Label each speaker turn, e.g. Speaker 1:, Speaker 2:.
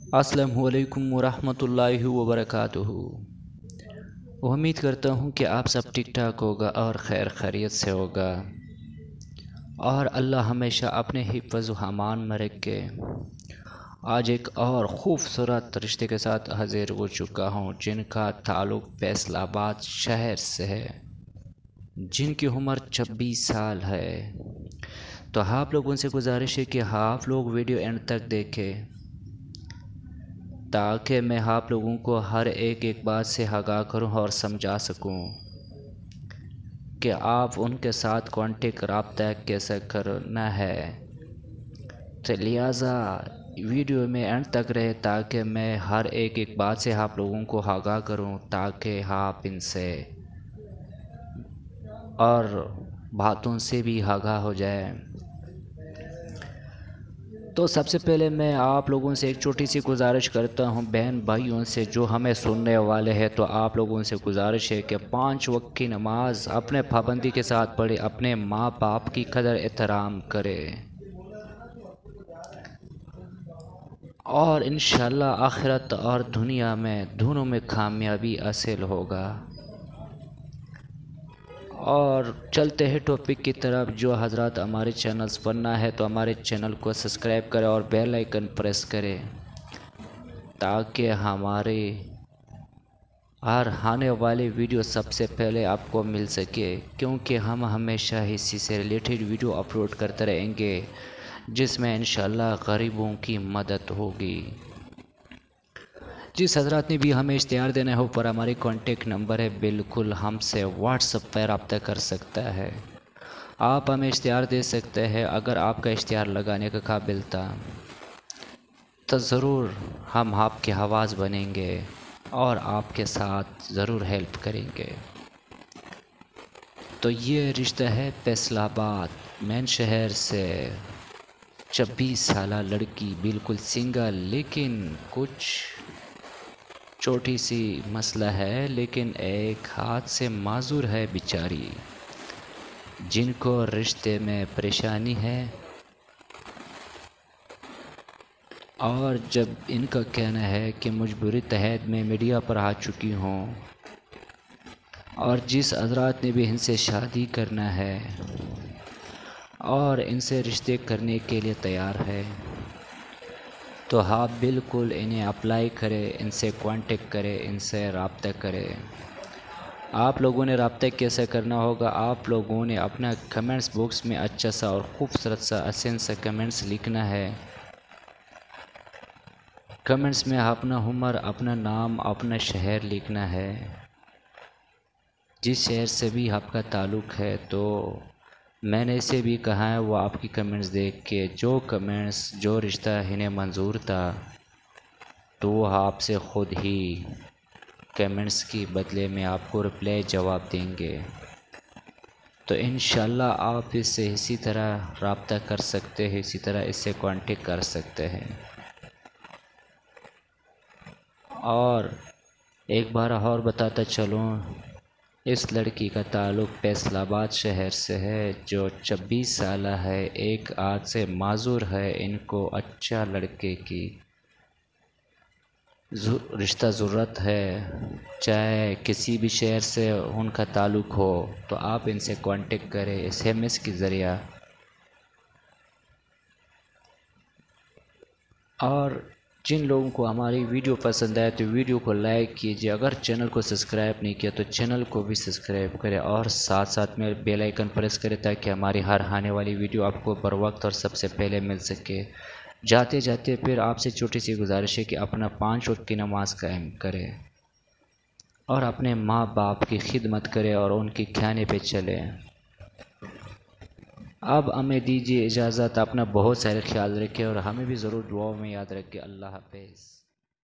Speaker 1: अस्सलामु अलैकुम वरहमतुल्लाहि वबरकातुहू। उम्मीद करता हूँ कि आप सब ठीक ठाक होगा और खैर खैरियत से होगा और अल्लाह हमेशा अपने हिफ्ज़ व अमान में रख के आज एक और ख़ूबसूरत रिश्ते के साथ हाजिर हो चुका हूँ, जिनका ताल्लुक़ फैसलाबाद शहर से है, जिनकी उम्र 26 साल है। तो आप लोगों से गुजारिश है कि आप लोग वीडियो एंड तक देखें ताकि मैं आप लोगों को हर एक बात से आगाह करूं और समझा सकूं कि आप उनके साथ कांटेक्ट रब्ता कैसे करना है। तो लिहाजा वीडियो में एंड तक रहे ताकि मैं हर एक बात से आप लोगों को आगाह करूं ताकि आप इनसे और बातों से भी आगाह हो जाए। तो सबसे पहले मैं आप लोगों से एक छोटी सी गुजारिश करता हूं, बहन भाइयों से जो हमें सुनने वाले हैं, तो आप लोगों से गुजारिश है कि 5 वक्त की नमाज अपने पाबंदी के साथ पढ़े, अपने माँ बाप की कदर एहतराम करें और इंशाअल्लाह आखिरत और दुनिया में दोनों में कामयाबी हासिल होगा। और चलते हैं टॉपिक की तरफ। जो हजरत हमारे चैनल्स पर ना है तो हमारे चैनल को सब्सक्राइब करें और बेल आइकन प्रेस करें ताकि हमारे हर आने वाले वीडियो सबसे पहले आपको मिल सके, क्योंकि हम हमेशा इसी से रिलेटेड वीडियो अपलोड करते रहेंगे जिसमें इंशाअल्लाह गरीबों की मदद होगी। जिस हजरत ने भी हमें इश्तिहार देना हो पर हमारी कॉन्टेक्ट नंबर है, बिल्कुल हमसे व्हाट्सएप पर रब्ता कर सकता है। आप हमें इश्तिहार दे सकते हैं। अगर आपका इश्तिहार लगाने का काबिल था तो ज़रूर हम आपकी आवाज़ बनेंगे और आपके साथ ज़रूर हेल्प करेंगे। तो ये रिश्ता है फैसलाबाद मेन शहर से। 26 साल लड़की, बिल्कुल सिंगल, लेकिन कुछ छोटी सी मसला है, लेकिन एक हाथ से माजूर है बेचारी, जिनको रिश्ते में परेशानी है। और जब इनका कहना है कि मजबूरी तहत मैं मीडिया पर आ चुकी हूँ और जिस हजरात ने भी इनसे शादी करना है और इनसे रिश्ते करने के लिए तैयार है, तो आप बिल्कुल इन्हें अप्लाई करें, इनसे कांटेक्ट करें, इनसे रब्ता करें। आप लोगों ने रब्ता कैसे करना होगा, आप लोगों ने अपना कमेंट्स बॉक्स में अच्छा सा और ख़ूबसूरत सा हसीन सा कमेंट्स लिखना है। कमेंट्स में अपना उम्र, अपना नाम, अपना शहर लिखना है। जिस शहर से भी आपका ताल्लुक़ है, तो मैंने इसे भी कहा है वो आपकी कमेंट्स देख के जो कमेंट्स, जो रिश्ता इन्हें मंजूर था, तो वो आपसे ख़ुद ही कमेंट्स की बदले में आपको रिप्लाई जवाब देंगे। तो इंशाल्लाह आप इससे इसी तरह रब्ता कर सकते हैं, इसी तरह इससे कांटेक्ट कर सकते हैं। और एक बार और बताता चलूँ, इस लड़की का ताल्लुक़ फैसलाबाद शहर से है, जो 26 साल है, एक हाथ से माजूर है। इनको अच्छा लड़के की रिश्ता ज़रूरत है, चाहे किसी भी शहर से उनका ताल्लुक़ हो, तो आप इनसे कांटेक्ट करें SMS के ज़रिया। और जिन लोगों को हमारी वीडियो पसंद आए तो वीडियो को लाइक कीजिए। अगर चैनल को सब्सक्राइब नहीं किया तो चैनल को भी सब्सक्राइब करें और साथ साथ में बेल आइकन प्रेस करें ताकि हमारी हर आने वाली वीडियो आपको बर वक्त और सबसे पहले मिल सके। जाते जाते फिर आपसे छोटी सी गुजारिश है कि अपना 5 वक्त की नमाज कायम करें और अपने माँ बाप की खिदमत करें और उनके कहने पे चलें। अब हमें दीजिए इजाज़त। अपना बहुत सारे ख्याल रखें और हमें भी ज़रूर दुआओं में याद रखें। अल्लाह हाफ़िज़।